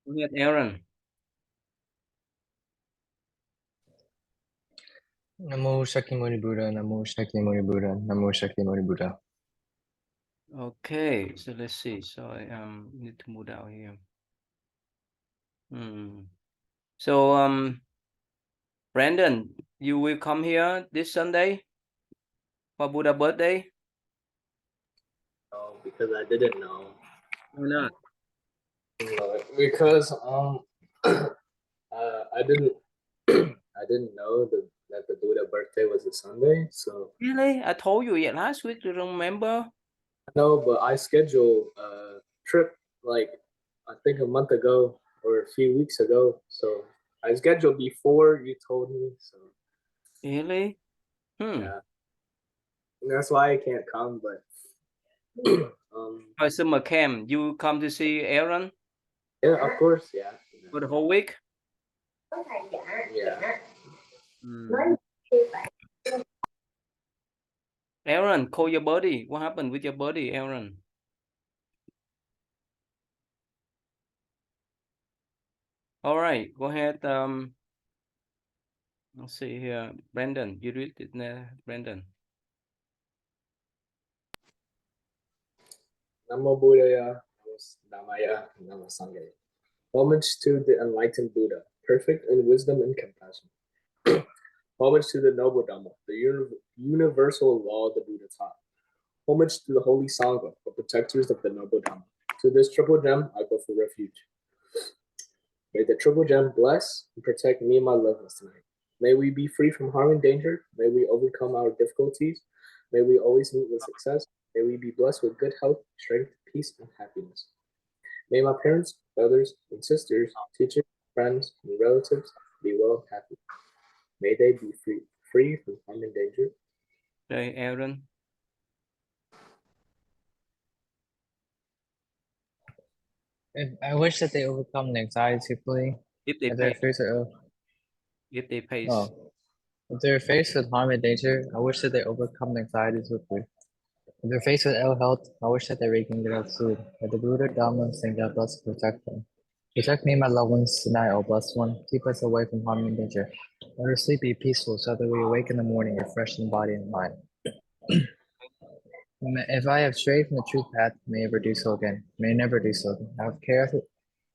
Go ahead, Aaron. Namo Shakyamuni Buddha, Namo Shakyamuni Buddha, Namo Shakyamuni Buddha. Okay, so let's see. So I need to move down here. So Brandon, you will come here this Sunday for Buddha birthday? No, because I didn't know. Why not? Because I didn't I didn't know that the Buddha birthday was a Sunday. So Really? I told you yet last week. You don't remember? no, but I scheduled a trip like I think a month ago or a few weeks ago. So I scheduled before you told me. So Really? yeah, that's why I can't come. But For summer camp, you come to see Aaron yeah, of course, yeah, for the whole week? yeah. Aaron, call your body. What happened with your body, Aaron? All right, go ahead. Let's see here. Brandon, you read it, Brandon. Namo Buddhaya, Namo Dhammaya, Namo Sangha. Homage to the enlightened Buddha, perfect in wisdom and compassion. Homage to the noble Dhamma, the universal law the Buddha taught. Homage to the holy Sangha, the protectors of the noble Dhamma. To this triple gem, I go for refuge. May the triple gem bless and protect me and my loved ones tonight. May we be free from harm and danger. May we overcome our difficulties. May we always meet with success. May we be blessed with good health, strength, peace, and happiness. May my parents, brothers, and sisters, teachers, friends, and relatives be well and happy. May they be free from harm and danger. Okay, Aaron. I wish that they overcome the anxiety fully. If they If they're pay, faced with, if they're faced with harm and danger, I wish that they overcome the anxiety swiftly. If they're faced with ill health, I wish that they regain good health soon. That the Buddha, Dhamma, and Sangha bless and protect them. Protect me and my loved ones tonight, O blessed one. Keep us away from harm and danger. Let our sleep be peaceful so that we awake in the morning refreshed in body and mind. If I have strayed from the true path, may I never do so again. May I never do so again.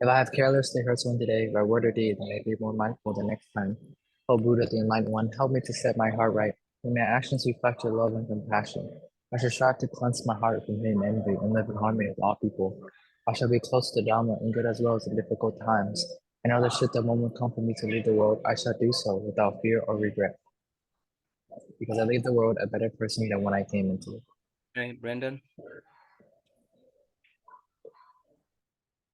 If I have carelessly hurt someone today by word or deed, may I be more mindful the next time. O Buddha, the Enlightened One, help me to set my heart right. May my actions reflect your love and compassion. I shall strive to cleanse my heart from hate and envy and live in harmony with all people. I shall be close to Dhamma in good as well as in difficult times. And other should the moment come for me to leave the world, I shall do so without fear or regret. Because I leave the world a better person than when I came into it. Okay, Brandon.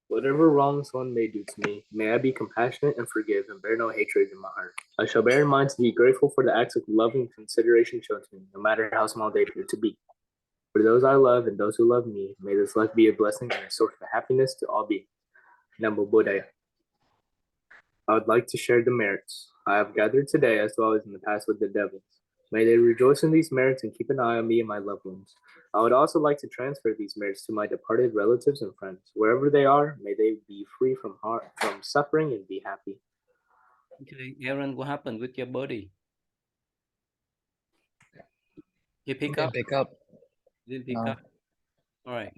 Whatever wrongs one may do to me, may I be compassionate and forgive and bear no hatred in my heart. I shall bear in mind to be grateful for the acts of love and consideration shown to me, no matter how small they appear to be. For those I love and those who love me, may this life be a blessing and a source of happiness to all beings. Namo Buddhaya. I would like to share the merits I have gathered today as well as in the past with the devils. May they rejoice in these merits and keep an eye on me and my loved ones. I would also like to transfer these merits to my departed relatives and friends. Wherever they are, may they be free from suffering and be happy. Okay, Aaron, what happened with your body? You pick up? Pick up. Didn't pick up. All right.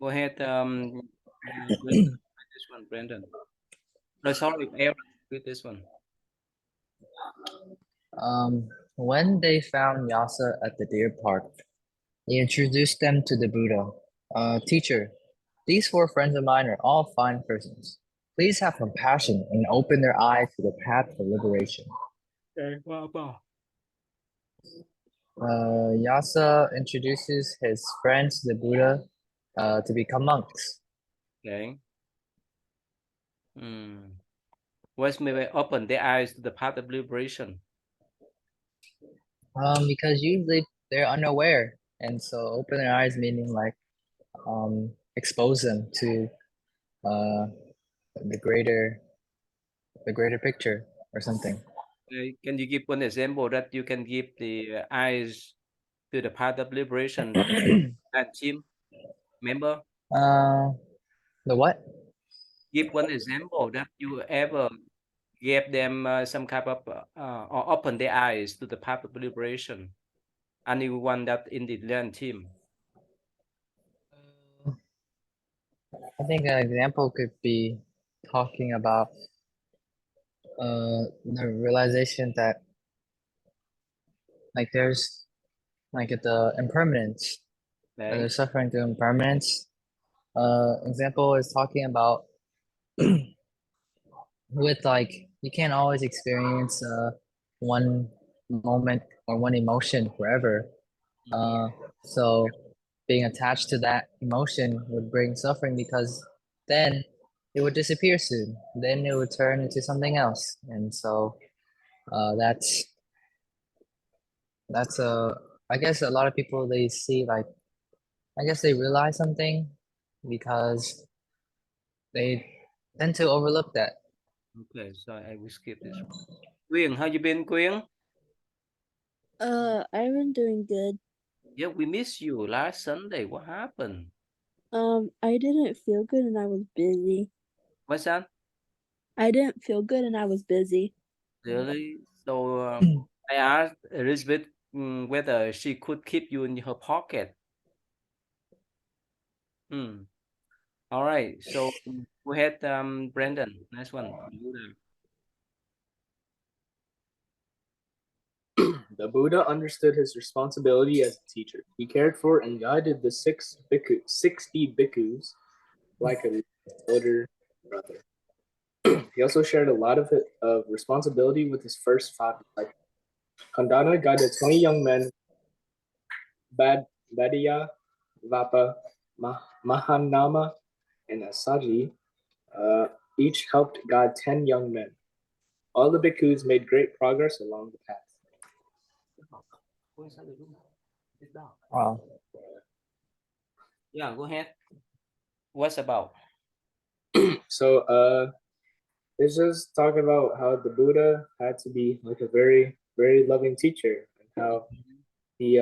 Go ahead. This one, Brandon. No, sorry, Aaron. With this one. When they found Yasa at the deer park, he introduced them to the Buddha. Teacher, these 4 friends of mine are all fine persons. Please have compassion and open their eyes to the path of liberation. Okay, what about? Yasa introduces his friends to the Buddha to become monks. Okay. What's maybe open their eyes to the path of liberation? Because usually they're unaware, and so open their eyes meaning like expose them to the greater picture or something. Can you give one example that you can give the eyes to the path of liberation and team member? The what? give one example that you ever gave them some kind of or open their eyes to the path of liberation. Anyone that in the Learn team. I think an example could be talking about the realization that like there's like the impermanence, Đấy. there's suffering through impermanence. Example is talking about with like you can't always experience one moment or one emotion forever. So being attached to that emotion would bring suffering because then it would disappear soon. Then it would turn into something else, and so that's a I guess a lot of people they see like I guess they realize something because they tend to overlook that. Okay, so I will skip this one. Quyên, how you been, Quyên? I've been doing good. Yeah, we missed you last Sunday. What happened? I didn't feel good and I was busy. What's that? I didn't feel good and I was busy. Really? So I asked Elizabeth whether she could keep you in her pocket. Hmm. All right. So go ahead, Brandon. Next one. You there. The Buddha understood his responsibility as a teacher. He cared for and guided the 60 bhikkhus like a older brother. He also shared a lot of responsibility with his first 5 disciples. Kandana guided 20 young men, Badiya, Vapa, Mahanama, and Asaji. Each helped guide 10 young men. All the bhikkhus made great progress along the path. Wow. Yeah, go ahead. What's about? So it's just talking about how the Buddha had to be like a very, very loving teacher and how he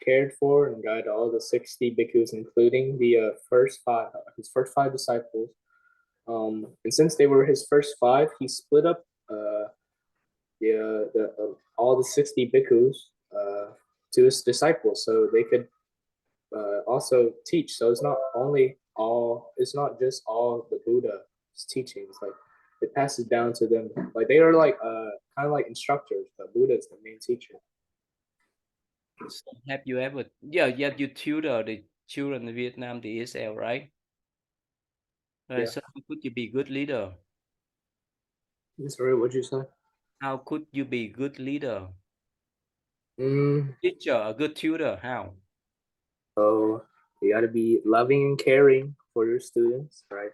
cared for and guided all the 60 bhikkhus, including the his first 5 disciples. And since they were his first 5, he split up all the 60 bhikkhus to his disciples so they could also teach. So it's not just all the Buddha's teachings. Like it passes down to them. Like they are like kind of like instructors, but Buddha is the main teacher. So have you ever? Yeah, you tutor the children in Vietnam, the ESL, right? Right. Yeah. So how could you be good leader? Sorry, what'd you say? How could you be good leader? Mm, Teacher, a good tutor. How? so you got to be loving and caring for your students, right?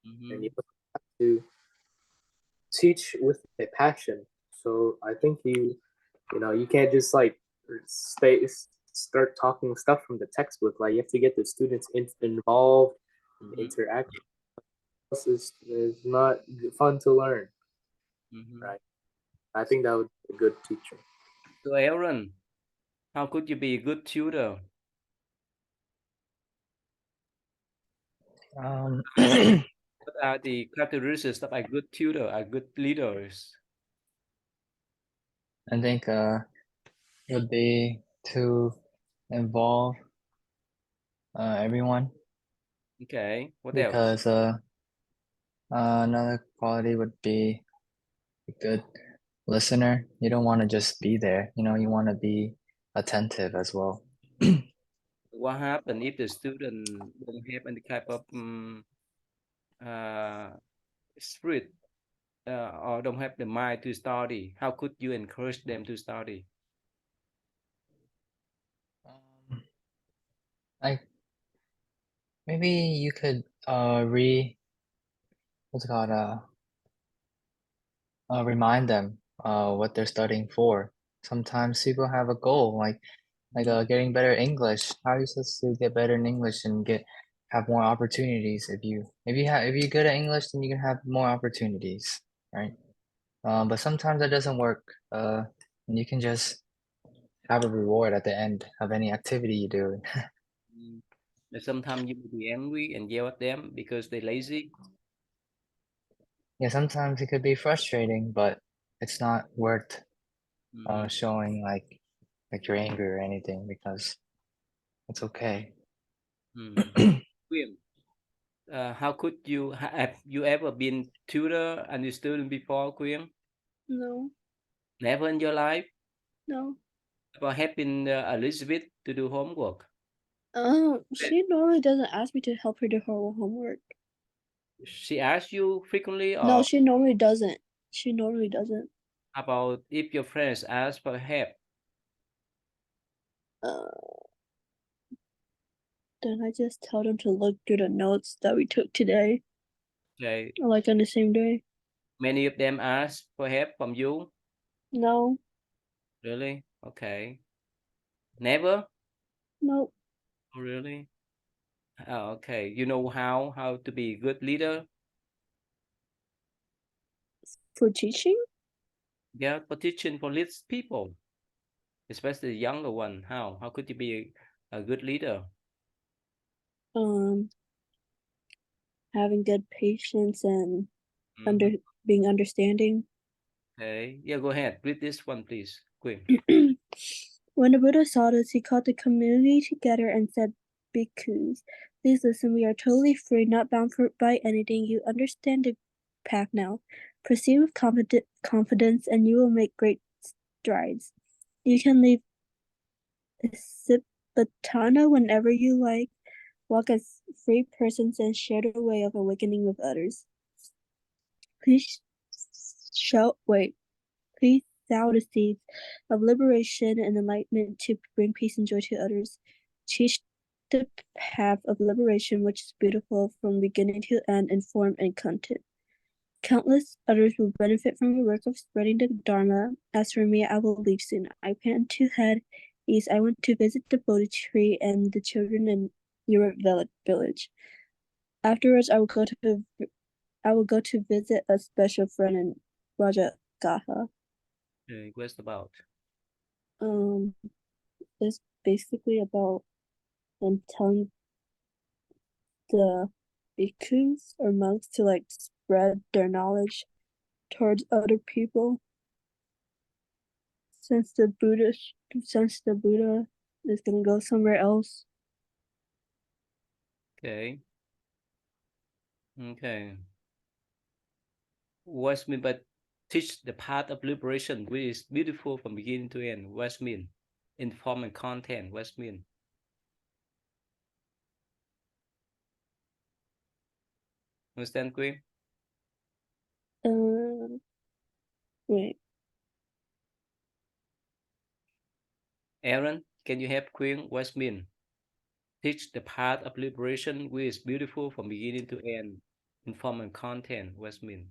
And you have to teach with a passion. So I think you can't just like start talking stuff from the textbook. Like you have to get the students involved and interact. This is not fun to learn, right? I think that would be a good teacher. So Aaron, how could you be a good tutor? What are the characteristics of a good tutor, a good leaders? I think would be to involve everyone Okay. What else? because another quality would be a good listener. You don't want to just be there, you want to be attentive as well. What happens if the student don't have any type of uh, spirit or don't have the mind to study? How could you encourage them to study? Like maybe you could what's it called remind them what they're studying for. Sometimes people have a goal like getting better English. How are you supposed to get better in English and have more opportunities? If you're good at English, then you can have more opportunities, right? But sometimes that doesn't work. And you can just have a reward at the end of any activity you do. Sometimes you will be angry and yell at them because they're lazy. yeah, sometimes it could be frustrating, but it's not worth showing like you're angry or anything because it's okay. Queen, how could you have you ever been tutor and you student before, Queen? No, Never in your life? no. About helping Elizabeth to do homework? She normally doesn't ask me to help her do her homework. She asks you frequently, No, or she normally doesn't. She normally doesn't. about if your friends ask for help? Then I just tell them to look through the notes that we took today, Okay. like on the same day. Many of them ask for help from you? No, Really? Okay. Never? nope. Oh, really? Okay. You know how to be a good leader? For teaching? Yeah, for teaching for lead people, especially the younger one. How could you be a good leader? Um, having good patience and Mhm. being understanding. Okay. Yeah, go ahead. Read this one, please. Quick. When the Buddha saw this, he called the community together and said, Bhikkhus, please listen. We are totally free, not bound by anything. You understand the path now. Proceed with confidence, and you will make great strides. You can leave Sipatana whenever you like, walk as free persons, and share the way of awakening with others. Please Please sow the seeds of liberation and enlightenment to bring peace and joy to others. Teach the path of liberation, which is beautiful from beginning to end in form and content. Countless others will benefit from the work of spreading the Dharma. As for me, I will leave soon. I plan to head east. I want to visit the Bodhi tree and the children in your village. Afterwards, I will go to visit a special friend in Rajagaha. Okay, what's about? It's basically about telling the bhikkhus or monks to like spread their knowledge towards other people since the Buddha is gonna go somewhere else. Okay. Okay. What's mean by teach the path of liberation, which is beautiful from beginning to end? What's mean? In form and content, what's mean? Understand, Queen? Wait. Aaron, can you help Queen? What's mean? Teach the path of liberation, which is beautiful from beginning to end. In form and content, what's mean?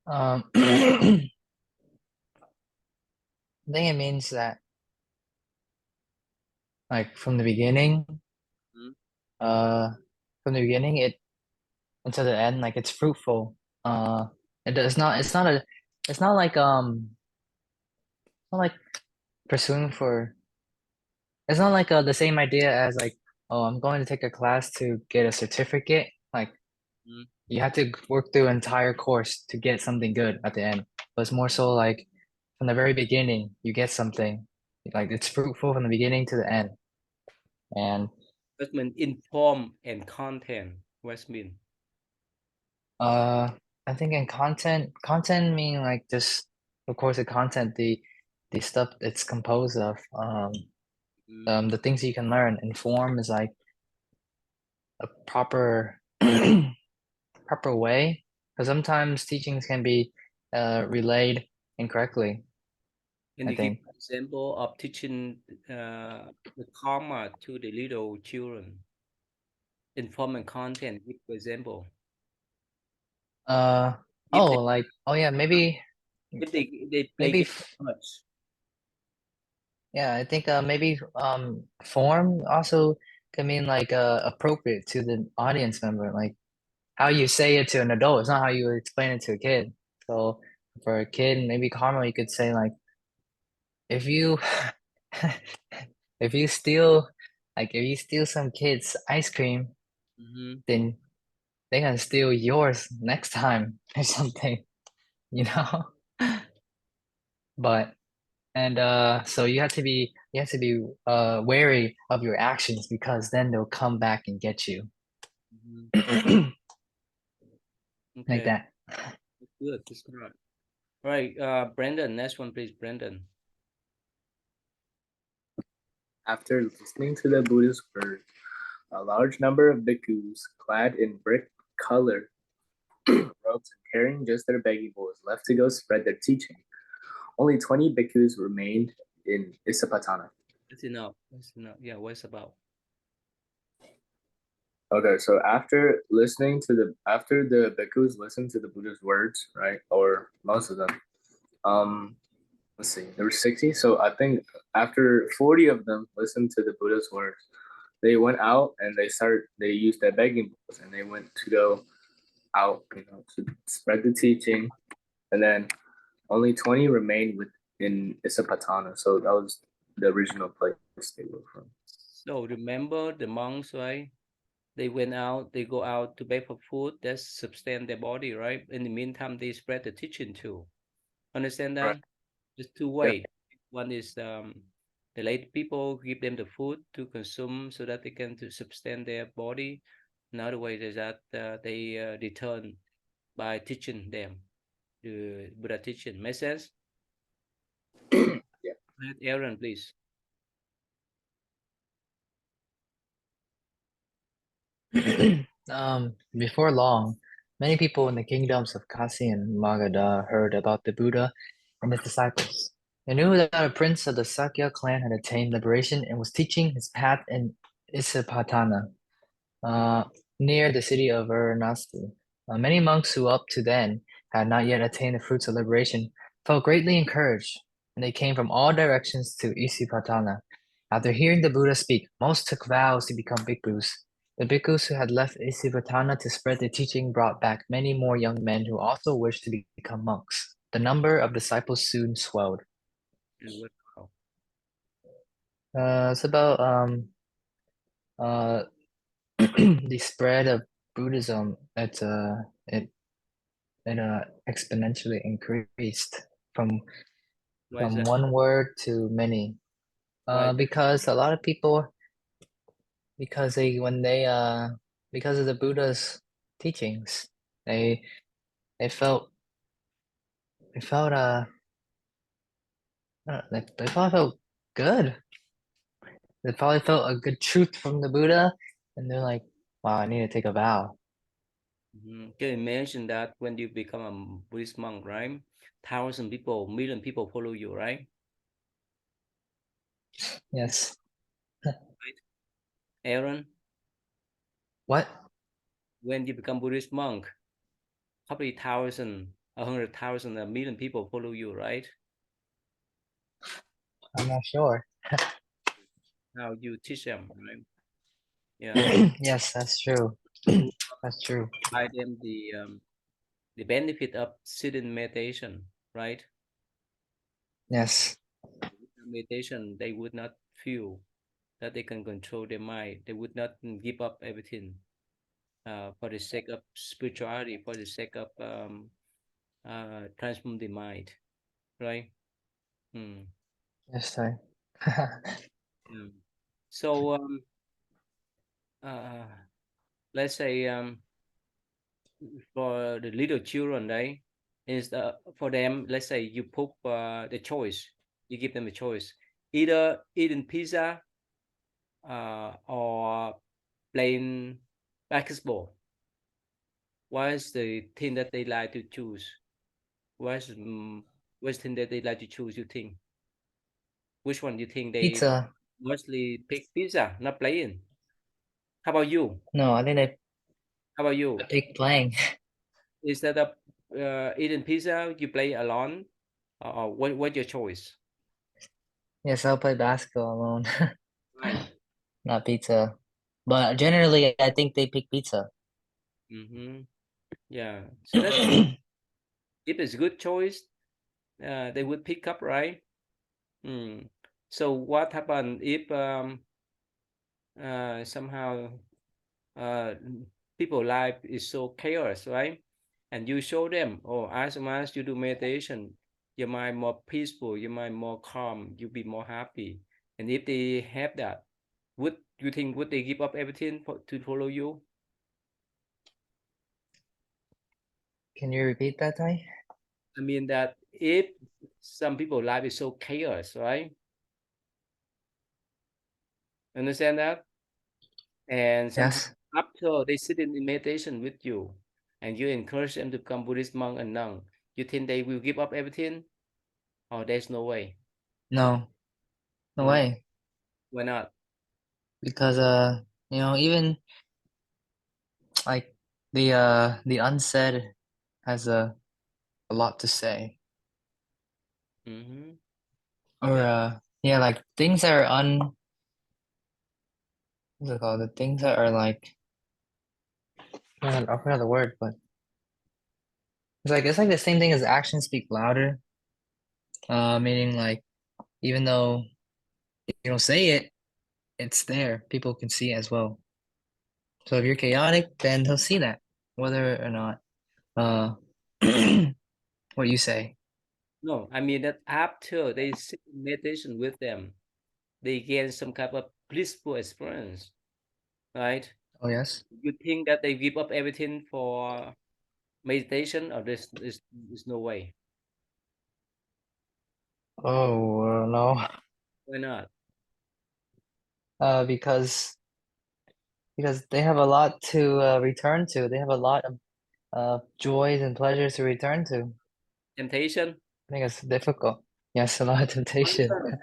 I think it means that like from the beginning, it until the end, like it's fruitful. It's not like not like pursuing for it's not like the same idea as like, oh, I'm going to take a class to get a certificate. Like Mm. you have to work through an entire course to get something good at the end. But it's more so like from the very beginning, you get something. Like it's fruitful from the beginning to the end. And What's mean? In form and content, what's mean? I think in content mean like just of course the content, the stuff it's composed of, the things you can learn. And form is like a proper proper way, because sometimes teachings can be relayed incorrectly, Can I you give think. an example of teaching the karma to the little children? In form and content, give example. Uh If they like oh yeah, maybe play maybe game f- much. yeah, I think maybe form also can mean like appropriate to the audience member, like how you say it to an adult. It's not how you explain it to a kid. So for a kid, maybe karma, you could say like, if you if you steal, like if you steal some kid's ice cream, Mm-hmm. then they can steal yours next time or something, you know? But so you have to be wary of your actions because then they'll come back and get you. Mhm. Like Okay, that. that's good. That's good. Right, Brandon, next one, please, Brandon. After listening to the Buddha's words, a large number of bhikkhus, clad in brick color robes and carrying just their begging bowls, left to go spread their teaching. Only 20 bhikkhus remained in Isapatana. That's enough. That's enough. Yeah, what's about? Okay, so after the bhikkhus listened to the Buddha's words, right, or most of them, um, let's see, there were 60. So I think after 40 of them listened to the Buddha's words, they went out and they used their begging bowls and they went to go out, to spread the teaching. And then only 20 remained within Isapatana. So that was the original place they were from. So remember the monks, right? They went out, they go out to beg for food, that's sustain their body, right? In the meantime, they spread the teaching too. Understand Right. that? There's two Yep. ways. One is the late people give them the food to consume so that they can to sustain their body. Another way is that they return by teaching them the Buddha teaching. Make sense? Yeah. Aaron, please. Before long, many people in the kingdoms of Kasi and Magadha heard about the Buddha and his disciples. They knew that a prince of the Sakya clan had attained liberation and was teaching his path in Isipatana, uh, near the city of Varanasi. Many monks who up to then had not yet attained the fruits of liberation felt greatly encouraged, and they came from all directions to Isipatana. After hearing the Buddha speak, most took vows to become bhikkhus. The bhikkhus who had left Isipatana to spread the teaching brought back many more young men who also wished to become monks. The number of disciples soon swelled. And what about? It's about uh the spread of Buddhism. It exponentially increased Why is from that? one word to many. Why? Because a lot of people, because they when they because of the Buddha's teachings, they they felt they felt they probably felt good. They probably felt a good truth from the Buddha, and they're like, "Wow, I need to take a vow." Can you imagine that when you become a Buddhist monk, right? Thousand people, million people follow you, right? Yes. Right. Aaron, What? when you become Buddhist monk, how many thousand, 100,000, a million people follow you, right? I'm not sure. How you teach them, right? Yeah. Yes, that's true. You That's true. provide them the benefit of sitting meditation, right? Yes. Meditation, they would not feel that they can control their mind. They would not give up everything for the sake of spirituality, for the sake of transform the mind, right? Mm. Yes, I. Yeah. So uh, let's say for the little children, right? Is for them, let's say you put the choice, you give them a choice, either eating pizza or playing basketball. What is the thing that they like to choose? What's what's the thing that they like to choose? You think which one? You think they Pizza. mostly pick pizza, not playing? How about you? No, I think How about I you? pick playing. Instead of eating pizza, you play alone. What's your choice? Yes, I'll play basketball alone, Right. not pizza. But generally, I think they pick pizza. Mm-hmm. Yeah. So that's if it's good choice, they would pick up, right? Mm. So what happened if somehow uh people's life is so chaos, right? And you show them, oh, as soon as you do meditation, your mind more peaceful, your mind more calm, you be more happy. And if they have that, would you think would they give up everything to follow you? Can you repeat that, Tai? I mean that if some people's life is so chaos, right? Understand that? And sometimes Yes. after they sit in meditation with you and you encourage them to become Buddhist monk and nun, you think they will give up everything? Or there's no way? No. No No. way. Why not? Because even like the unsaid has a lot to say. Mm-hmm. Or yeah, like things that are what's it called? The things that are like I forgot the word, but it's like the same thing as actions speak louder. Meaning like even though you don't say it, it's there. People can see it as well. So if you're chaotic, then they'll see that, whether or not uh what you say. No, I mean that after they sit in meditation with them, they gain some kind of blissful experience, right? Oh yes. You think that they give up everything for meditation, or there's no way? Oh no. Why not? Because they have a lot to return to. They have a lot of joys and pleasures to return to. Temptation? I think it's difficult. Yes, a lot of temptation. Johnson,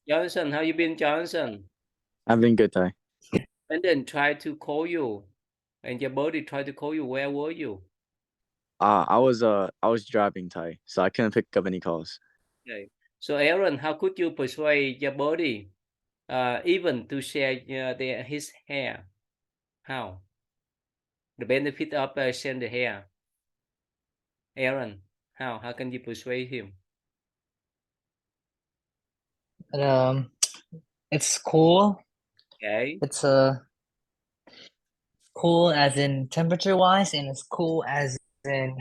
Johnson, how you been, Johnson? I've been good, Ty. And then try to call you, and your body tried to call you. Where were you? I was driving, Ty, so I couldn't pick up any calls. Okay. So Aaron, how could you persuade your body, even to share his hair? How? The benefit of sharing the hair. Aaron, how can you persuade him? And, it's cool. Okay. It's cool as in temperature wise, and it's cool as in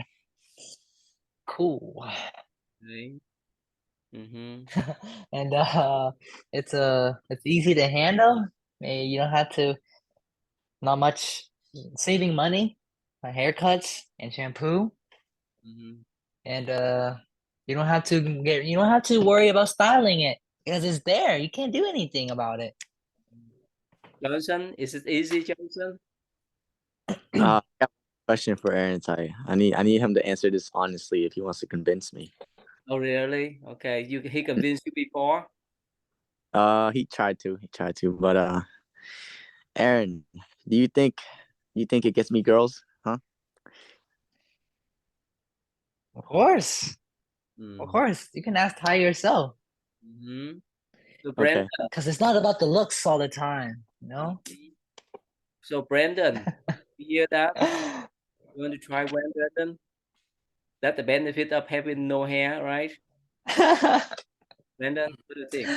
cool. Okay. Mm-hmm. And it's easy to handle. You don't have to not much saving money, haircuts and shampoo, Mm-hmm. and you don't have to worry about styling it because it's there. You can't do anything about it. Johnson, is it easy, Johnson? I got a question for Aaron, Ty. I need him to answer this honestly if he wants to convince me. Oh, really? Okay. He convinced you before? He tried to, but Aaron, do you think it gets me girls? Huh? Of course, of Mm. course, you can ask Ty yourself Mm-hmm. So Brandon, Okay. because it's not about the looks all the time, you know. so Brandon, you hear that? You want to try one, Brandon? That's the benefit of having no hair, right? Brandon, what do you think?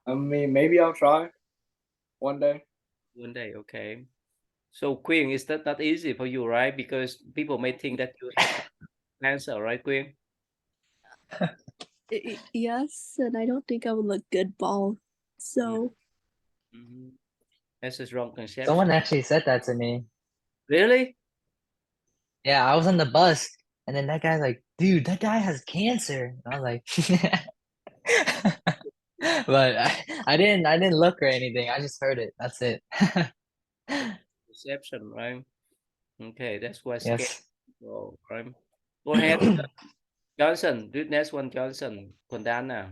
I mean, maybe I'll try one day. One day, okay. So Queen, is that not easy for you, right? Because people may think that you have cancer, right, Queen? Yes, and I don't think I would look good bald. So Mm-hmm. That's a wrong conception. Someone actually said that to me. Really? Yeah, I was on the bus, and then that guy's like, "Dude, that guy has cancer." And I was like, but I didn't look or anything. I just heard it. That's it. Conception, right? Okay, that's why scary. Yes. So, right? Go ahead, Johnson. Do next one, Johnson. Condana.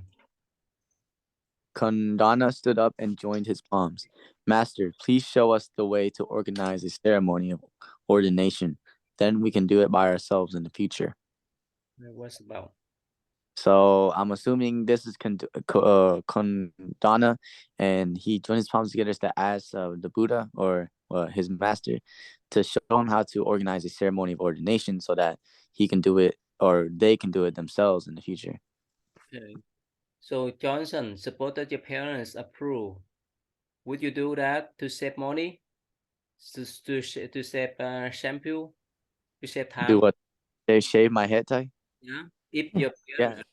Kondana stood up and joined his palms. Master, please show us the way to organize a ceremony of ordination. Then we can do it by ourselves in the future. What's about? So I'm assuming this is Kondana, and he joined his palms together to ask the Buddha or his master to show him how to organize a ceremony of ordination so that he can do it or they can do it themselves in the future. Okay. So Johnson, suppose that your parents approve. Would you do that to save money? to save shampoo, to save Do time. what? They shave my head, Ty? Yeah. If your Yeah. parents,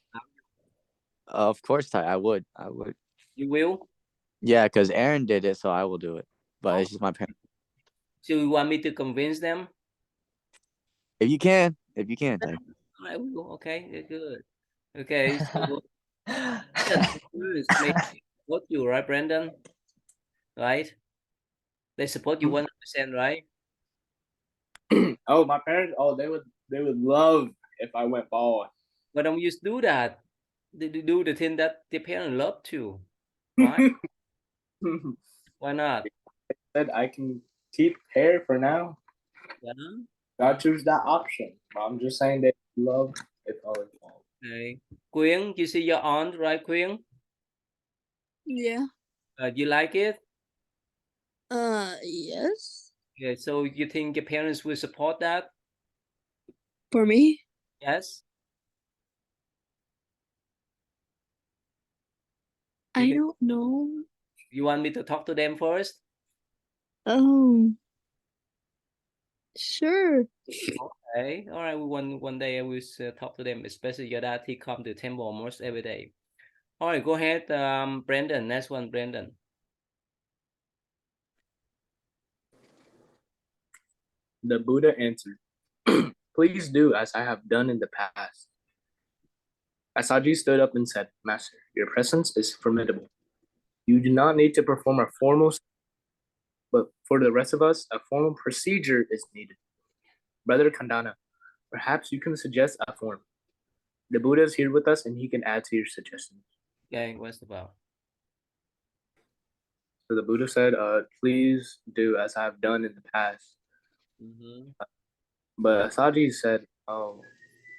Of course, Ty. I would. I would. you will. Yeah, because Aaron did it, so I will do it. But Oh, it's just my parents. so you want me to convince them? If you can, Ty. I will. Okay, good. Okay, so Brandon, parents may support you, right, Brandon? Right? They support you 100%, right? Oh, my parents. Oh, they would love if I went bald. Why don't you just do that? They do the thing that the parents love to, right? Why not? Said I can keep hair for now. Yeah. I choose that option. I'm just saying they love if I was bald. Okay. Quyên, you see your aunt, right, Quyên? Yeah. You like it? Yes. Yeah. So you think your parents will support that? For me? Yes. You I can. don't know. You want me to talk to them first? Um, sure. Okay. All right. One day I will talk to them, especially your dad. He come to temple almost every day. All right. Go ahead, Brandon. Next one, Brandon. The Buddha answered, "Please do as I have done in the past." Asaji stood up and said, "Master, your presence is formidable. You do not need to perform a formal, but for the rest of us, a formal procedure is needed. Brother Kandana, perhaps you can suggest a form. The Buddha is here with us and he can add to your suggestions." Okay. What's about? So the Buddha said, "Please do as I have done in the past." Mm-hmm. But Asaji said, "Oh,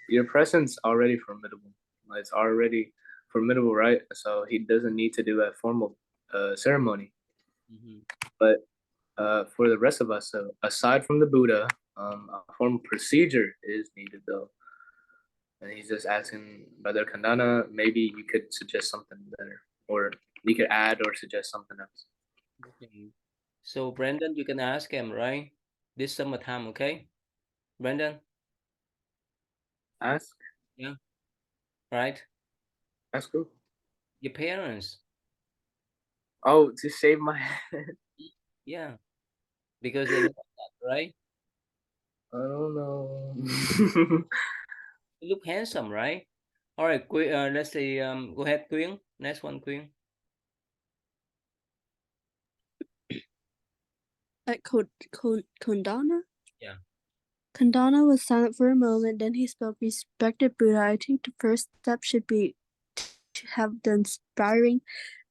your presence already formidable. It's already formidable, right? So he doesn't need to do a formal ceremony. Mm-hmm. But for the rest of us, so aside from the Buddha, a formal procedure is needed, though." And he's just asking Brother Kandana, maybe you could suggest something better, or you could add or suggest something else. Okay. So Brandon, you can ask him, right? This summertime, okay? Brandon? Ask, Yeah. Right? ask who? Your parents. Oh, to shave my head. Yeah. Because they love that, right? I don't know. You look handsome, right? All right, let's say go ahead, Quyên. Next one, Quyên. At Kondana? Yeah. Kandana was silent for a moment, then he spoke, "Respected Buddha, I think the first step should be to have the inspiring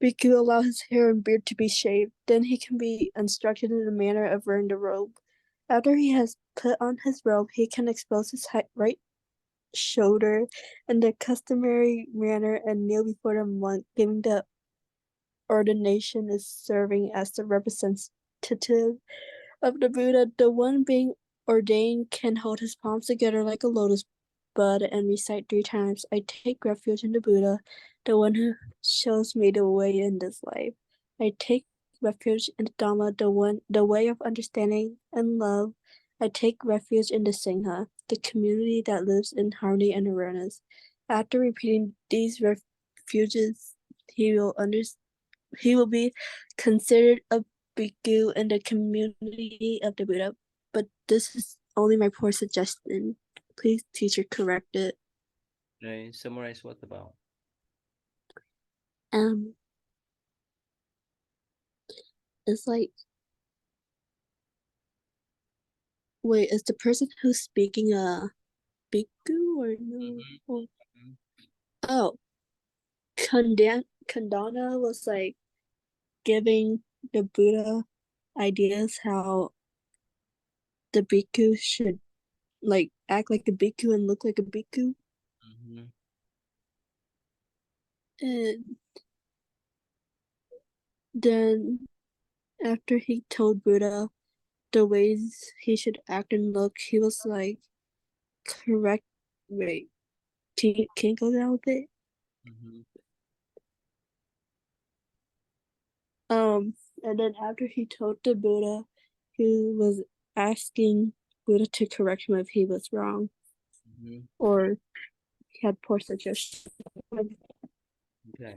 bhikkhu allow his hair and beard to be shaved. Then he can be instructed in the manner of wearing the robe. After he has put on his robe, he can expose his right shoulder in the customary manner and kneel before the monk, giving the ordination is serving as the representative of the Buddha. The one being ordained can hold his palms together like a lotus bud and recite 3 times, "I take refuge in the Buddha, the one who shows me the way in this life. I take refuge in the Dhamma, the way of understanding and love. I take refuge in the Sangha, the community that lives in harmony and awareness." After repeating these refuges, he will be considered a bhikkhu in the community of the Buddha. But this is only my poor suggestion. Please, teacher, correct it. Right. Summarize what about? Um, it's like, wait, is the person who's speaking a bhikkhu or no? Mm-hmm. Oh, Kandana was like giving the Buddha ideas how the bhikkhu should like act like a bhikkhu and look like a bhikkhu. Mm-hmm. And then after he told Buddha the ways he should act and look, he was like, correct. Wait, can you go down with it? Mm-hmm. And then after he told the Buddha He was asking Buddha to correct him if he was wrong or he had poor suggestions. Okay.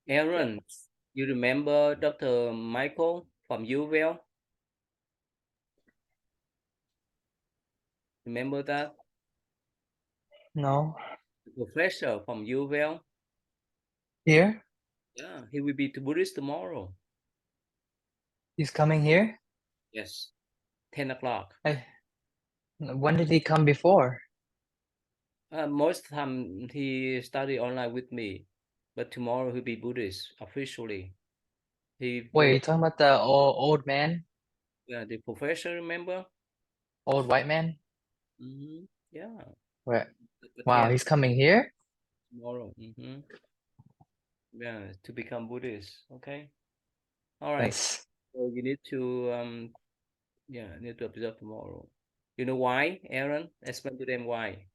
Aaron, you remember Dr. Michael from UVL? Remember that? No. The professor from UVL? Here? Yeah, he will be to Buddhist tomorrow. He's coming here? Yes, 10 o'clock. When did he come before? Most of the time he study online with me, but tomorrow he'll be Buddhist officially. He Wait, will, you talking about the old man? the professor, remember? Old white man? Yeah, Wait. the Wow, 10 he's coming here? tomorrow. Yeah, to become Buddhist. Okay. All right. Yes. So you need to need to observe tomorrow. You know why, Aaron? Explain to them why.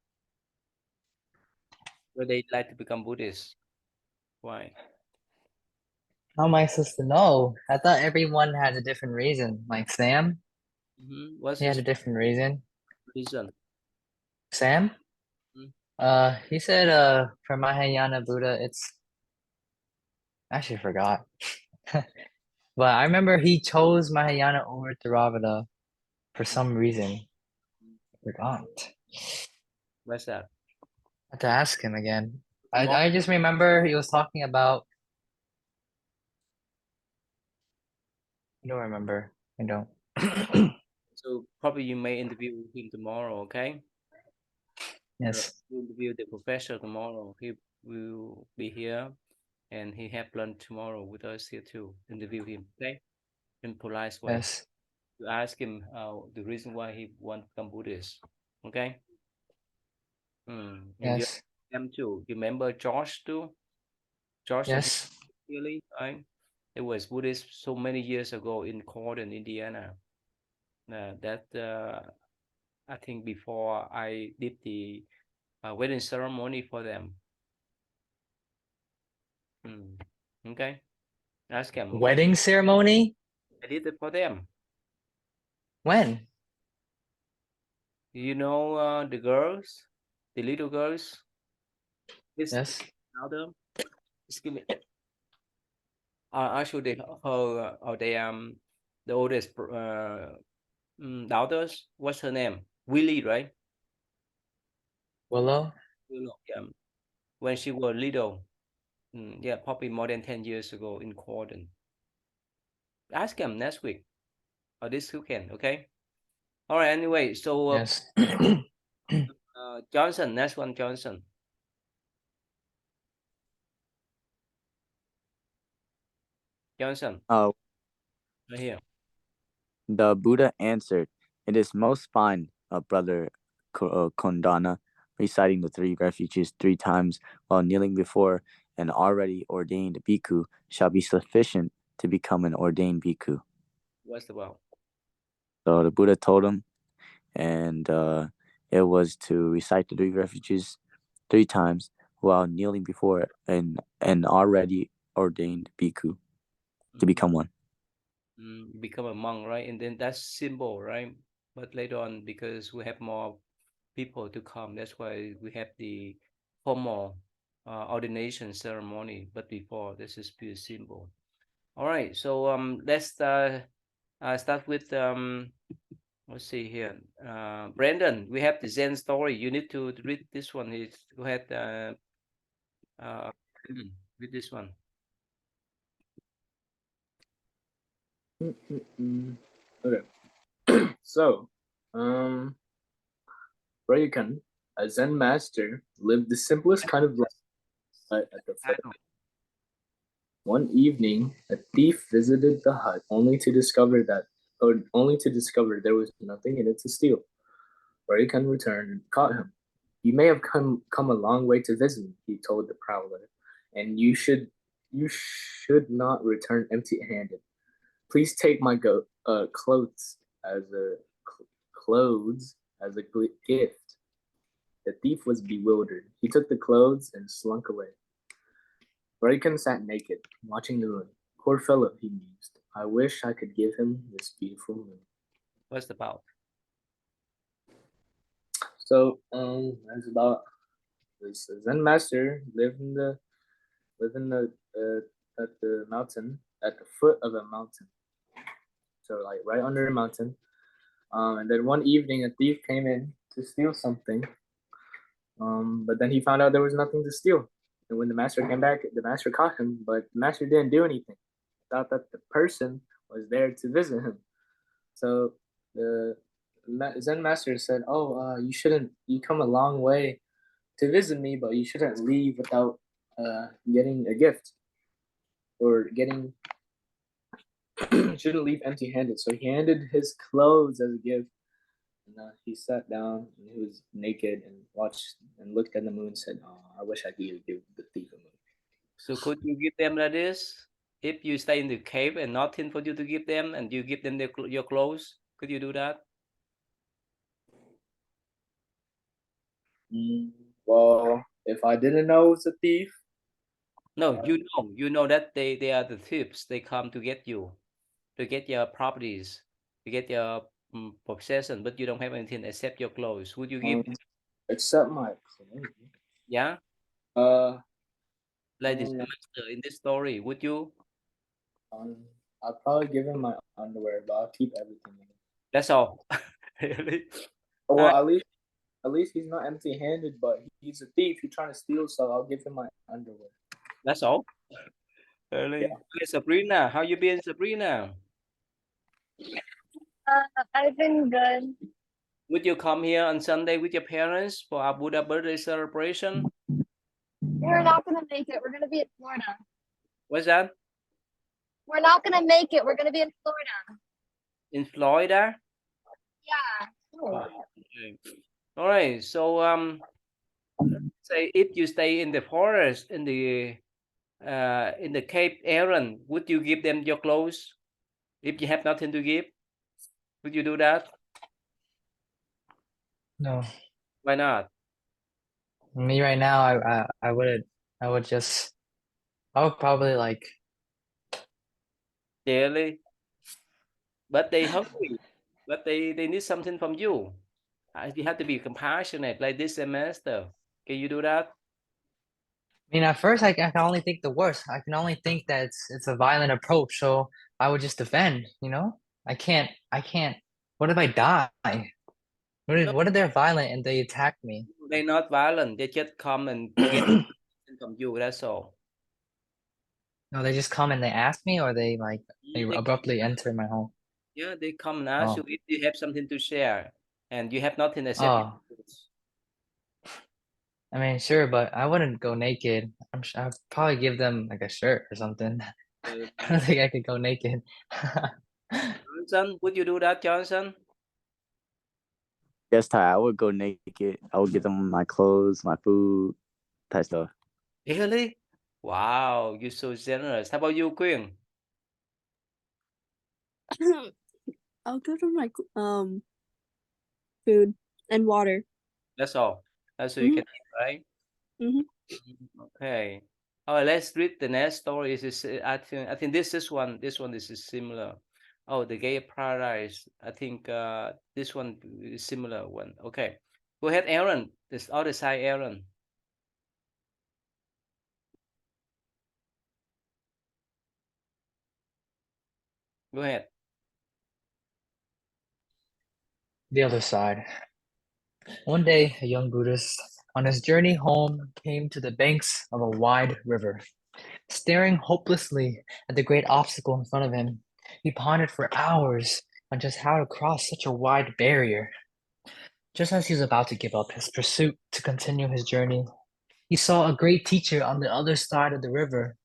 Why they like to become Buddhist. Why? How am I supposed to know? I thought everyone had a different reason. Like Sam, What's he had his a different reason. reason? Sam? Mhm. He said for Mahayana Buddha I actually forgot. But I remember he chose Mahayana over Theravada for some reason. Forgot. What's that? I have to ask him again. Tomorrow, I just remember he was talking about I don't remember. I don't. so probably you may interview him tomorrow, okay? Yes. You interview the professor tomorrow. He will be here and he have lunch tomorrow with us here too. Interview him, okay? In polite way. Yes. You ask him the reason why he want to become Buddhist, okay? And you Yes. them too. You remember Josh too? Josh and Yes. Haley, right? It was Buddhist so many years ago in Corden, Indiana. That I think before I did the wedding ceremony for them. Okay, ask them. Okay, Wedding ceremony? I did it for them. When? You know the girls, the little girls. This Yes. elder. Excuse me. Actually, the oldest daughters. What's her name? Willie, right? Willow? Willow. Yeah. When she was little, yeah, probably more than 10 years ago in Corden. Ask him next week or this weekend, okay? All right. Anyway, so Yes. Johnson, next one, Johnson. Johnson, Oh, right here. the Buddha answered, "It is most fine, brother Kondana, reciting the three refuges 3 times while kneeling before an already ordained bhikkhu shall be sufficient to become an ordained bhikkhu." What's about? So the Buddha told him, and it was to recite the three refuges 3 times while kneeling before an already ordained bhikkhu to become one. Become a monk, right? And then that's symbol, right? But later on, because we have more people to come, that's why we have the formal ordination ceremony. But before, this is pure symbol. All right, so let's start with let's see here. Brandon, we have the Zen story. You need to read this one. Go ahead. Read this one. Okay. So, Rayukan, a Zen master, lived the simplest kind of life at the foot. One evening, a thief visited the hut only to discover there was nothing in it to steal. Rayukan returned and caught him. "You may have come a long way to visit me," he told the prowler, "and you should not return empty-handed. Please take my clothes as a gift." The thief was bewildered. He took the clothes and slunk away. Raycon sat naked, watching the moon. "Poor fellow," he mused. "I wish I could give him this beautiful moon." What's about? So it's about this Zen master lived in the at the mountain, at the foot of a mountain. So like right under a mountain. And then one evening a thief came in to steal something. But then he found out there was nothing to steal. And when the master came back, the master caught him, but the master didn't do anything. Thought that the person was there to visit him. So the Zen master said, "Oh, you shouldn't. You come a long way to visit me, but you shouldn't leave without getting a gift or getting. Shouldn't leave empty-handed." So he handed his clothes as a gift, and he sat down and he was naked and watched and looked at the moon and said, "Oh, I wish I could give the thief a moon." So could you give them like this? If you stay in the cave and nothing for you to give them, and you give them your clothes, could you do that? Well, if I didn't know it was a thief, No, you know that they are the thieves. They come to get you, to get your properties, to get your possession, but you don't have anything except your clothes. Would you give? except my clothes. Yeah, Uh, like this um, master in this story. Would you? I'll probably give him my underwear, but I'll keep everything. That's all. Really? Well, at least he's not empty-handed, but he's a thief. He's trying to steal, so I'll give him my underwear. That's all. Really? Yeah. Okay, Sabrina, how you been, Sabrina? I've been good. Would you come here on Sunday with your parents for our Buddha birthday celebration? We're not gonna make it. We're gonna be in Florida. What's that? We're not gonna make it. We're gonna be in Florida. In Florida? Yeah. Okay. All right. So say if you stay in the forest in the Cape Aaron, would you give them your clothes if you have nothing to give? Would you do that? No, Why not? me right now, I would just, I would probably like, Really? But they hungry. But they need something from you. You have to be compassionate like this semester. Can you do that? I mean, at first I can only think the worst. I can only think that it's a violent approach, so I would just defend, you know? I can't. What if I die? No, What if they're violent and they attack me? they're not violent. They just come and to get something from you. That's all. No, they just come and they ask me, or they they They abruptly enter my home. Yeah, they come and ask you Oh, if you have something to share, and you have nothing except your oh. clothes. I mean, sure, but I wouldn't go naked. I'd probably give them like a shirt or something. Uh, I don't think I could go naked. Johnson, would you do that, Johnson? Yes, Ty, I would go naked. I would give them my clothes, my food, type stuff. Really? Wow, you're so generous. How about you, Queen? I'll give them my food and water. That's all. That's all you can eat, right? Mhm. Okay. All right, let's read the next story. I think this one is similar. Oh, the gay paradise. I think this one is similar one. Okay. Go ahead, Aaron. This other side, Aaron. Go ahead. The other side. One day, a young Buddhist, on his journey home, came to the banks of a wide river. Staring hopelessly at the great obstacle in front of him, he pondered for hours on just how to cross such a wide barrier. Just as he was about to give up his pursuit to continue his journey, he saw a great teacher on the other side of the river.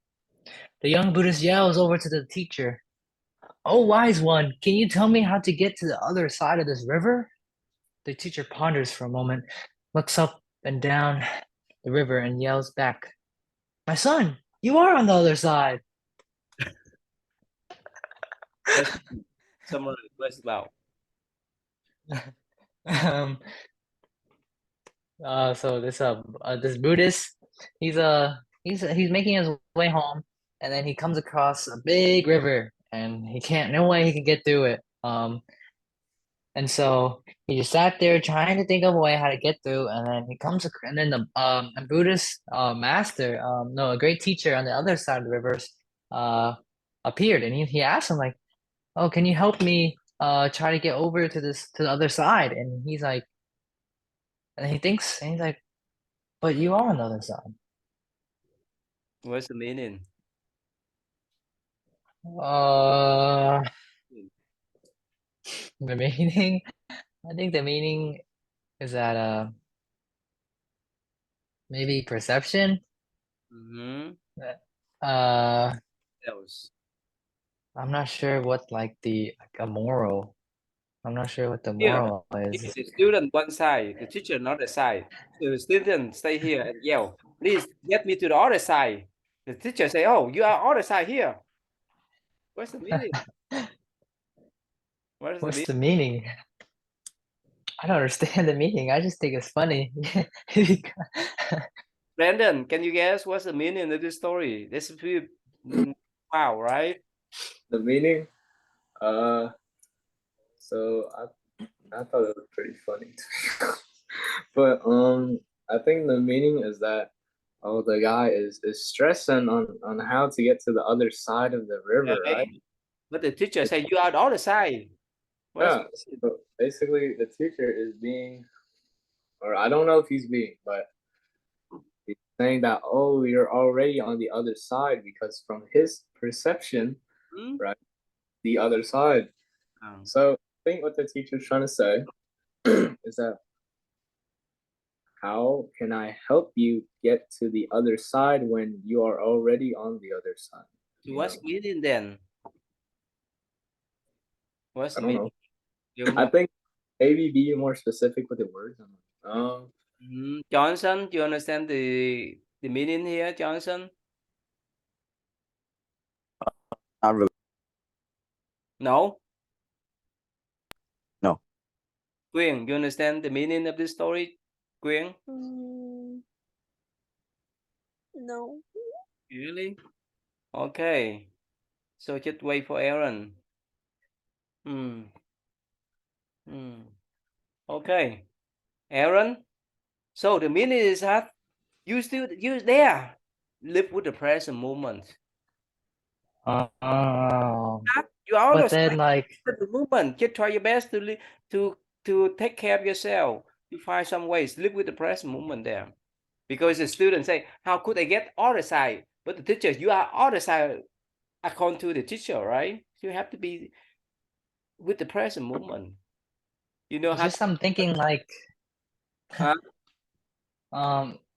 The young Buddhist yells over to the teacher, "Oh, wise one, can you tell me how to get to the other side of this river?" The teacher ponders for a moment, looks up and down the river, and yells back, "My son, you are on the other side." Let's summarize. What's about? um, so this Buddhist, he's making his way home, and then he comes across a big river, and no way he can get through it. And so he just sat there trying to think of a way how to get through, and then and then the a Buddhist master, no, a great teacher on the other side of the rivers, uh, appeared, and he asked him like, "Oh, can you help me try to get over to the other side?" And he's like, and he thinks, and he's like, "But you are on the other side." What's the meaning? Uh, the meaning, I think the meaning is that maybe perception. Mm-hmm. Uh, Else. I'm not sure what like a moral. I'm not sure what the Here, moral if is. the student one side, the teacher another side. So the student stay here and yell, please get me to the other side. The teacher say, oh, you are other side here. What's the meaning? What is the What's meaning? the meaning? I don't understand the meaning. I just think it's funny. Brandon, can you guess what's the meaning of this story? This is pretty wow, right? The meaning, uh, so I thought it was pretty funny, but I think the meaning is that the guy is stressing on how to get to the other side of the river, right? Okay. But the teacher say you are the other side. What's Yeah. So basically, the teacher is being, or I don't know if he's being, but he's saying that, oh, you're already on the other side because from his perception, right, the other side. So I think what the teacher's trying to say is that how can I help you get to the other side when you are already on the other side? So what's meaning then? What's I the don't meaning? know. You don't I know. think maybe be more specific with the words. Johnson, do you understand the meaning here, Johnson? Not really. No? No. Quyên, you understand the meaning of this story? Quyên? No. Really? Okay. So just wait for Aaron. Hmm. Hmm. Okay. Aaron? So the meaning is that you there. Live with the present moment. Oh, You are on the but then like, the movement. Just try your best to to take care of yourself. You find some ways. Live with the present moment there. Because the students say, how could I get other side? But the teacher, you are other side according to the teacher, right? You have to be with the present moment. You know it's how just I'm thinking like, uh,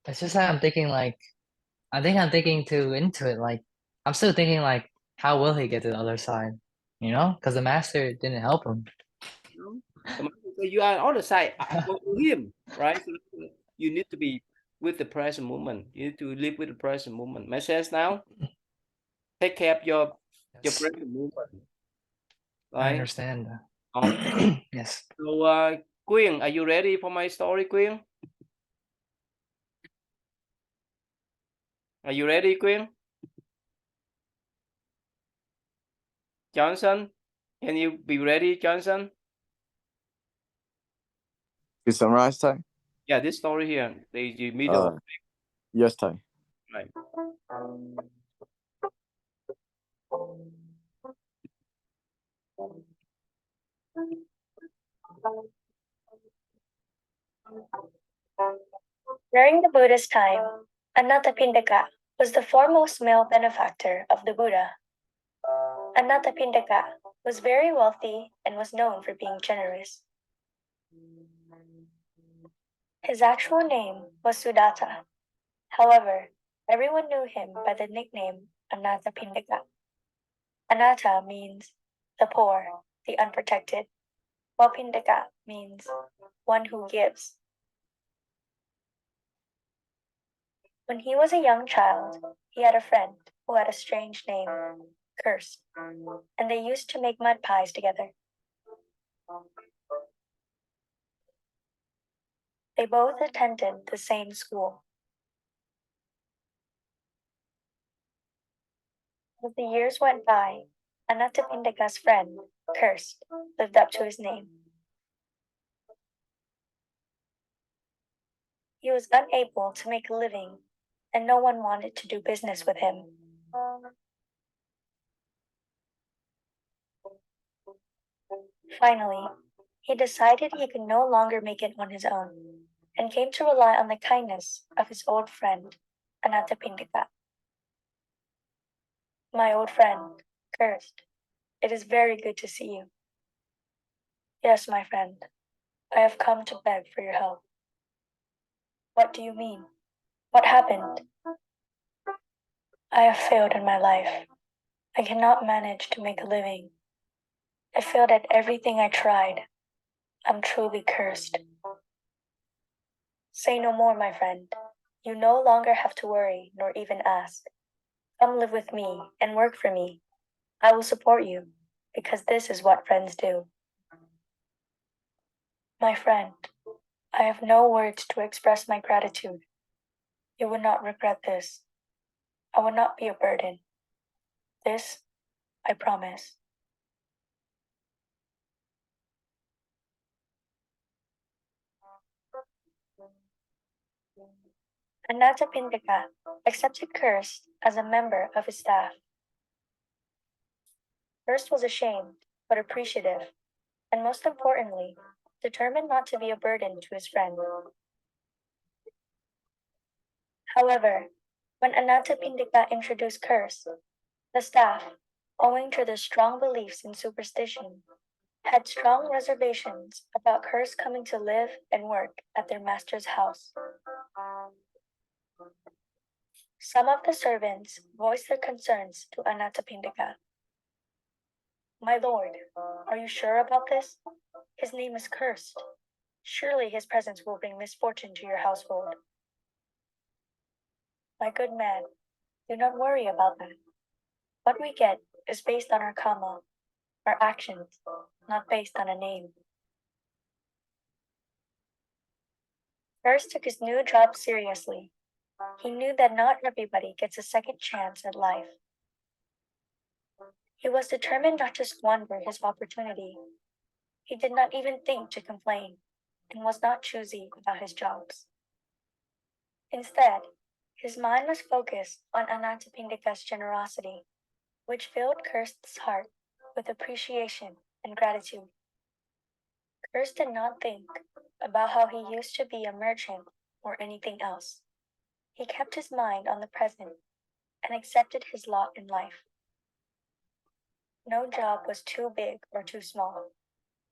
it's just that I'm thinking like, I think I'm thinking too into it. Like, I'm still thinking like, how will he get to the other side? You know, because the master didn't help him. so you are on the side according to him, right? So you need to be with the present moment. You need to live with the present moment. Make sense now? Take care of your Yes, present moment, I right? understand. Okay. Yes. So Quyên, are you ready for my story, Quyên? Are you ready, Quyên? Johnson, can you be ready, Johnson? You summarize, Ty? Yeah, this story here, the middle, Yes, Ty. right? During the Buddha's time, Anathapindika was the foremost male benefactor of the Buddha. Anathapindika was very wealthy and was known for being generous. His actual name was Sudatta. However, everyone knew him by the nickname Anathapindika. Anatha means the poor, the unprotected, while Pindika means one who gives. When he was a young child, he had a friend who had a strange name, Cursed, and they used to make mud pies together. They both attended the same school. As the years went by, Anathapindika's friend, Cursed, lived up to his name. He was unable to make a living, and no one wanted to do business with him. Finally, he decided he could no longer make it on his own, and came to rely on the kindness of his old friend, Anathapindika. My old friend, Cursed, it is very good to see you. Yes, my friend, I have come to beg for your help. What do you mean? What happened? I have failed in my life. I cannot manage to make a living. I failed at everything I tried. I'm truly cursed. Say no more, my friend. You no longer have to worry nor even ask. Come live with me and work for me. I will support you, because this is what friends do. My friend, I have no words to express my gratitude. You would not regret this. I would not be a burden. This, I promise. Anathapindika accepted Cursed as a member of his staff. Cursed was ashamed, but appreciative, and most importantly, determined not to be a burden to his friend. However, when Anathapindika introduced Cursed, the staff, owing to their strong beliefs in superstition, had strong reservations about Cursed coming to live and work at their master's house. Some of the servants voiced their concerns to Anathapindika. My lord, are you sure about this? His name is Cursed. Surely his presence will bring misfortune to your household. My good man, do not worry about that. What we get is based on our karma, our actions, not based on a name. Cursed took his new job seriously. He knew that not everybody gets a second chance at life. He was determined not to squander his opportunity. He did not even think to complain, and was not choosy about his jobs. Instead, his mind was focused on Anathapindika's generosity, which filled Cursed heart with appreciation and gratitude. Cursed did not think about how he used to be a merchant or anything else. He kept his mind on the present and accepted his lot in life. No job was too big or too small.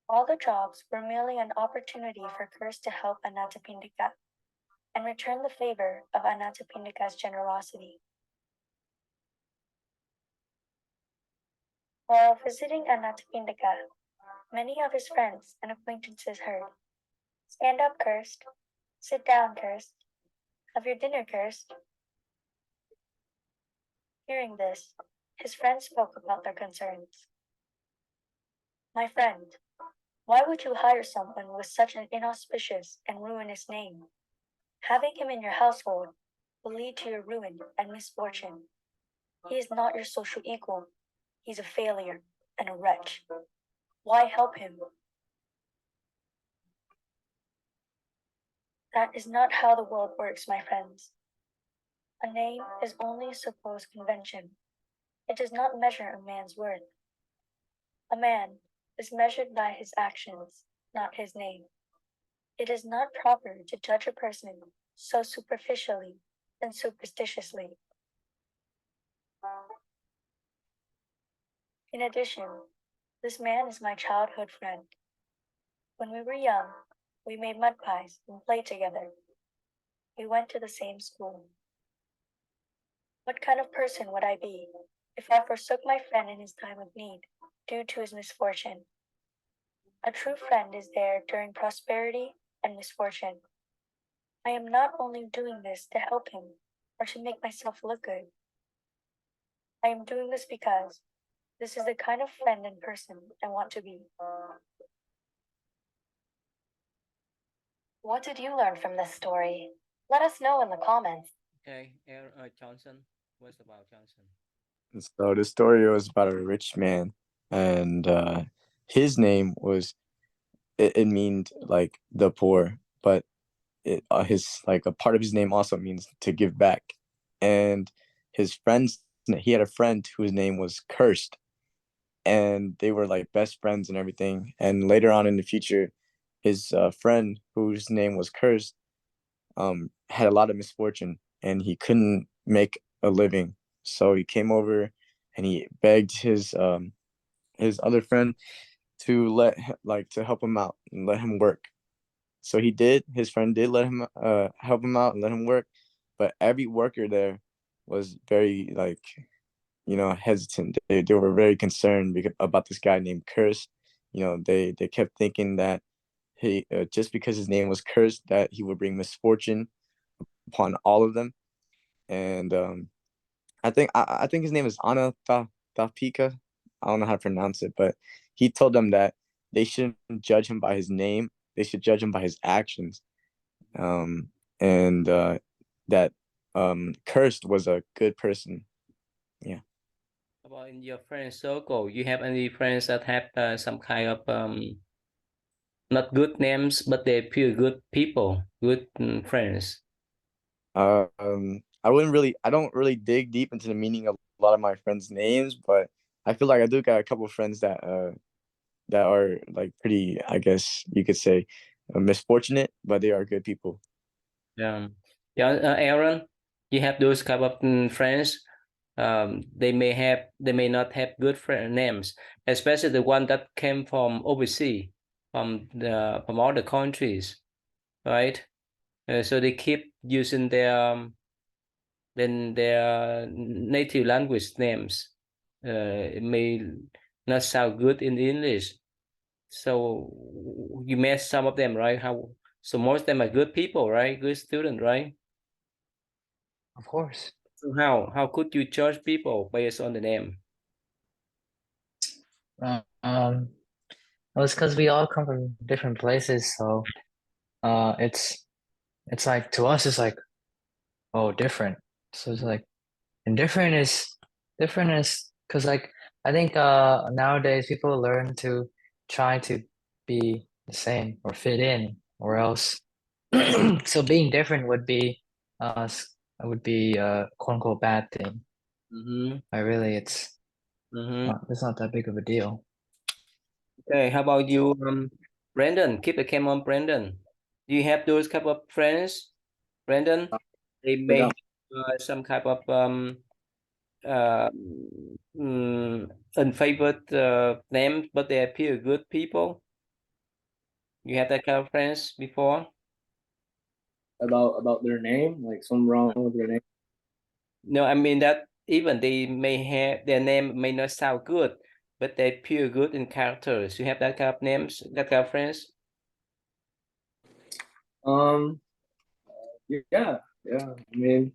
All the jobs were merely an opportunity for Cursed to help Anathapindika and return the favor of Anathapindika's generosity. While visiting Anathapindika, many of his friends and acquaintances heard, Stand up, Cursed. Sit down, Cursed. Have your dinner, Cursed. Hearing this, his friends spoke about their concerns. My friend, why would you hire someone with such an inauspicious and ruinous name? Having him in your household will lead to your ruin and misfortune. He is not your social equal. He's a failure and a wretch. Why help him? That is not how the world works, my friends. A name is only a supposed convention. It does not measure a man's worth. A man is measured by his actions, not his name. It is not proper to judge a person so superficially and superstitiously. In addition, this man is my childhood friend. When we were young, we made mud pies and played together. We went to the same school. What kind of person would I be if I forsook my friend in his time of need due to his misfortune? A true friend is there during prosperity and misfortune. I am not only doing this to help him or to make myself look good. I am doing this because this is the kind of friend and person I want to be. What did you learn from this story? Let us know in the comments. Okay, Johnson. What's about Johnson? So the story was about a rich man, and his name was it meant like the poor, but his like a part of his name also means to give back. And his friends, he had a friend whose name was Cursed, and they were like best friends and everything. And later on in the future, his friend whose name was Cursed had a lot of misfortune, and he couldn't make a living. So he came over and he begged his other friend to to help him out and let him work. So he did. His friend did let him help him out and let him work, but every worker there was very hesitant. They were very concerned about this guy named Curse. They kept thinking that he just because his name was Cursed, that he would bring misfortune upon all of them. And I think his name is Tapika. I don't know how to pronounce it, but he told them that they shouldn't judge him by his name. They should judge him by his actions. And that Cursed was a good person. Yeah. About in your friend circle, you have any friends that have some kind of not good names, but they're pure good people, good friends? I don't really dig deep into the meaning of a lot of my friends' names, but I feel like I do got a couple of friends that are like pretty, I guess you could say, misfortunate, but they are good people. Yeah, yeah. Aaron, you have those kind of friends. They may not have good friend names, especially the one that came from overseas, from other countries, right? So they keep using their native language names. It may not sound good in English. So you met some of them, right? So most of them are good people, right? Good student, right? Of course. So how could you judge people based on the name? Well, it's because we all come from different places, so it's like to us it's like, oh, different. So it's like, and different is because like I think nowadays people learn to try to be the same or fit in, or else so being different would be quote unquote bad thing. Mm-hmm. Really, Mm-hmm. it's not that big of a deal. Okay, how about you, Brandon? Keep the camera on, Brandon. Do you have those type of friends, Brandon? They may Without have some type of uh, unfavored names, but they appear good people. You have that kind of friends before? about their name, like something wrong with their name. No, I mean that even they may have their name may not sound good, but they appear good in characters. You have that kind of names, that kind of friends? Um, yeah, yeah. I mean,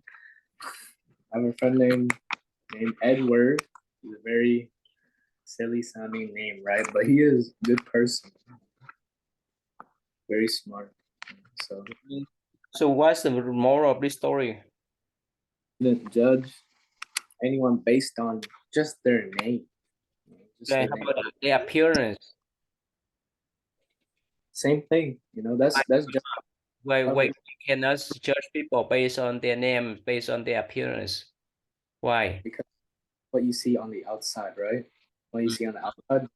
I have a friend named Edward. He's a very silly sounding name, right? But he is a good person, very smart. So So what's the moral of this story? shouldn't judge anyone based on just their name. Just Okay, their how name. about the appearance? Same thing, that's just Why others we cannot judge people based on their name, based on their appearance? Why? because what you see on the outside, right? What you see on the outside, you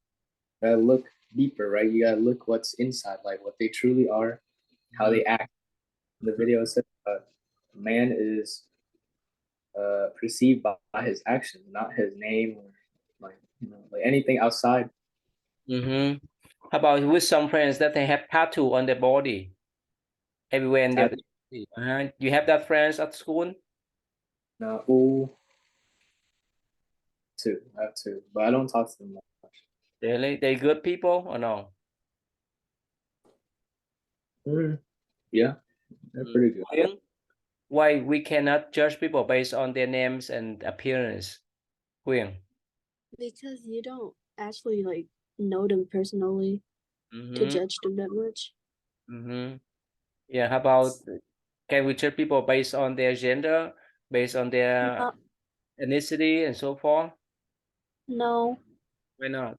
gotta look deeper, right? You gotta look what's inside, like what they truly are, how they act. The video says man is perceived by his actions, not his name or like anything outside. Mm-hmm. How about with some friends that they have tattoo on their body everywhere in their That body? You have that friends at school? ooh, too, I have to, but I don't talk to them much. Really? They good people or no? Yeah, they're pretty good. Why we cannot judge people based on their names and appearance? Quyên. Because you don't actually like know them personally to Mm-hmm. judge them that much. Mm-hmm. Yeah, how about can we judge people based on their gender, based on their No, ethnicity and so forth? no, Why not?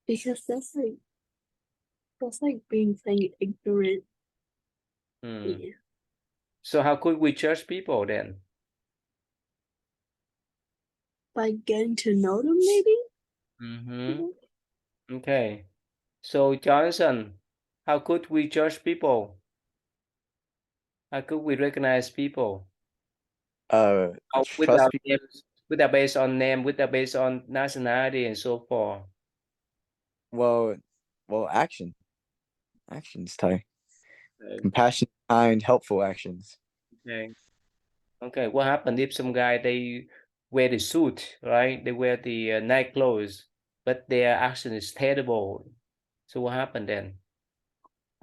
because that's like being playing ignorant. Hmm. So how could we judge people then? By getting to know them, maybe? Mm-hmm. Okay. So Johnson, how could we judge people? How could we recognize people? Trust people. Names, without based on name, without based on nationality and so forth. Well, actions, Ty. Okay. Compassion, kind, helpful actions. Okay. Okay. What happened if some guy they wear the suit, right? They wear the night clothes, but their action is terrible. So what happened then?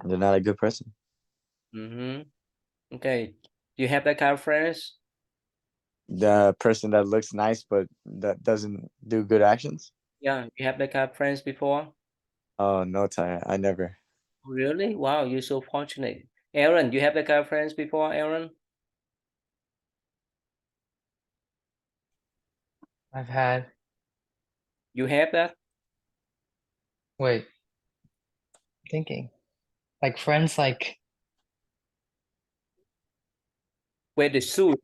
They're not a good person. Mm-hmm. Okay. Do you have that kind of friends? The person that looks nice but that doesn't do good actions. Yeah, you have that kind of friends before? Oh no, Ty, I never. Really? Wow, you're so fortunate. Aaron, you have that kind of friends before, Aaron? I've had. You have that? Wait. Thinking. Like friends, like. Wear the suit,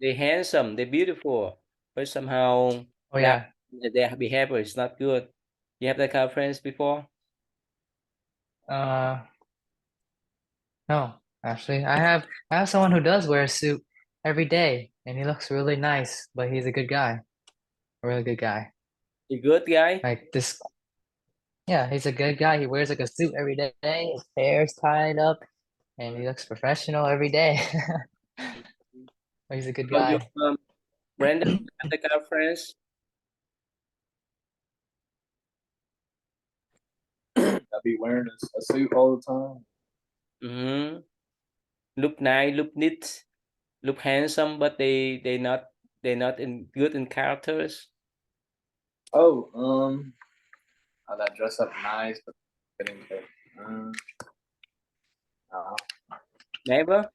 they're handsome, they're beautiful, but somehow Oh that yeah. their behavior is not good. You have that kind of friends before? Uh. No. Actually, I have someone who does wear a suit every day, and he looks really nice, but he's a good guy. A really good guy. A good guy? Like this. Yeah, he's a good guy. He wears like a suit every day. His hair's tied up, and he looks professional every day. He's a good So you, guy. Brandon, you have that kind of friends? I'll be wearing a suit all the time. Mm-hmm. Look nice, look neat, look handsome, but they're not in good in characters. Oh, that dress up nice, but getting no. Never?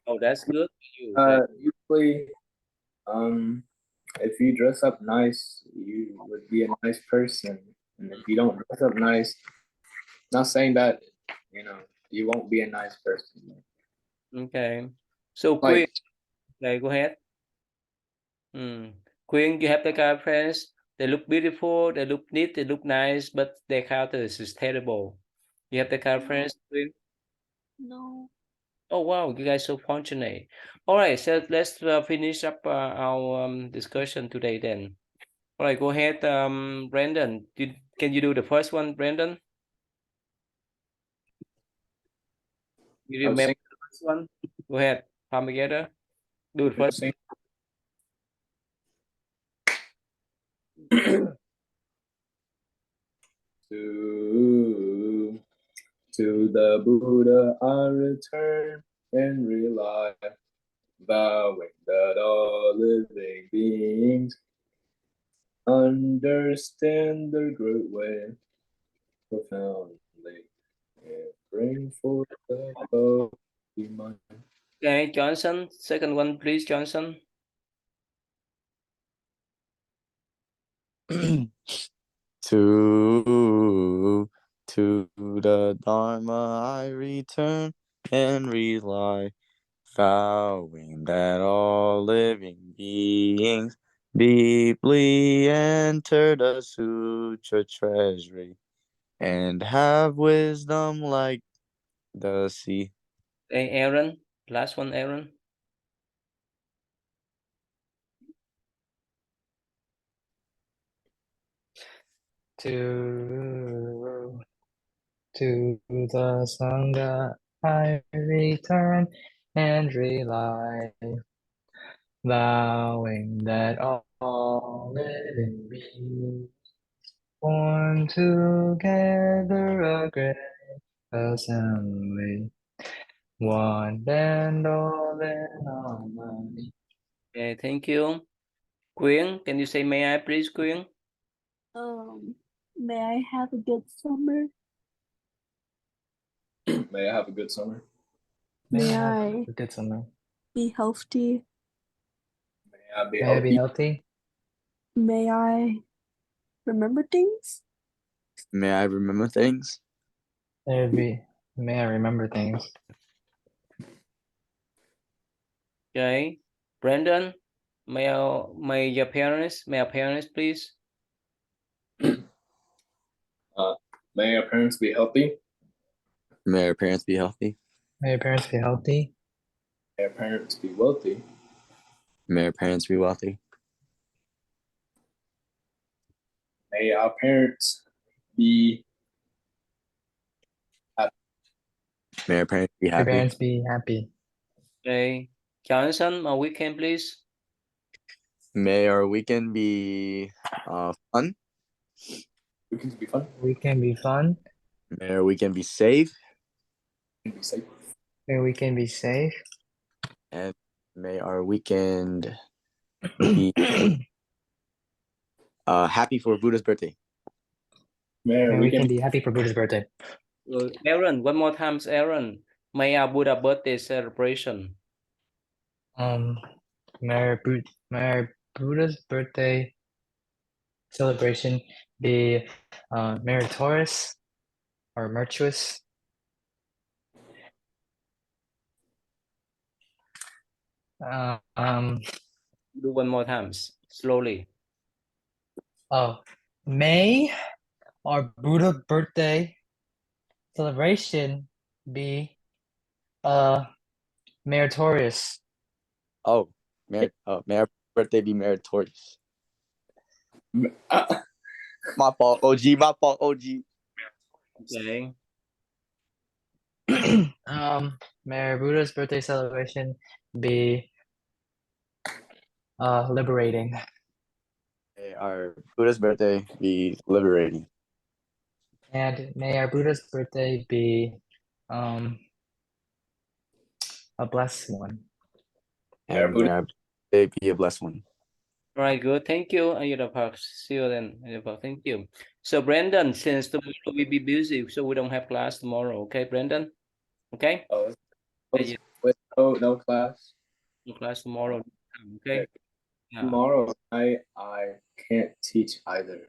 Oh, that's good for you. That, Usually, um, if you dress up nice, you would be a nice person, and if you don't dress up nice, not saying that you won't be a nice person. okay. So Queen, Like, okay, go ahead. Queen, you have the kind of friends. They look beautiful, they look neat, they look nice, but their character is terrible. You have the kind of friends, Queen? No. Oh wow, you guys so fortunate. All right, so let's finish up our discussion today then. All right, go ahead, Brandon. Can you do the first one, Brandon? You I was remember saying, the first one? Go ahead, come together. Do it I was first. saying to the Buddha I return and rely, vowing that all living beings understand the great way profoundly and bring forth the holy mind. Okay, Johnson. Second one, please, Johnson. To the Dharma I return and rely, vowing that all living beings deeply enter the sutra treasury and have wisdom like the sea. Okay, Aaron. Last one, Aaron. To the Sangha I return and rely, vowing that all living beings born together a great assembly, one and all in harmony. Okay, thank you. Quyên, can you say may I please, Quyên? May I have a good summer? May I have a good summer. May I I have a good summer? be healthy? May I be May I be healthy. healthy? May I remember things? May I remember things? May I be May I remember things. Okay. Brandon, may your parents, may our parents please? May our parents be healthy. May our parents be healthy. May your parents be healthy. May our parents be wealthy. May our parents be wealthy. May our parents be May our parents be May your happy. parents be happy. Okay. Johnson, our weekend please. May our weekend be fun. weekends be fun. Weekend be fun. May our weekend be safe. And be safe. May your weekend be safe. And may our weekend be happy for Buddha's birthday. May our May your weekend weekend be happy for Buddha's birthday. Aaron, one more time, Aaron. May our Buddha birthday celebration. May our Buddha's birthday celebration be meritorious or virtuous. Do one more time, slowly. May our Buddha birthday celebration be meritorious. May our birthday be meritorious. My fault, OG. My fault, OG. Okay. May our Buddha's birthday celebration be liberating. May our Buddha's birthday be liberating. And may our Buddha's birthday be a blessed one. And may our birthday be a blessed one. All right, good. Thank you, Ayurveda. See you then, Ayurveda. Thank you. So, Brandon, since tomorrow we'll be busy, so we don't have class tomorrow. Okay, Brandon? Okay? No class. No class tomorrow. Okay? Yeah. Tomorrow I can't teach either.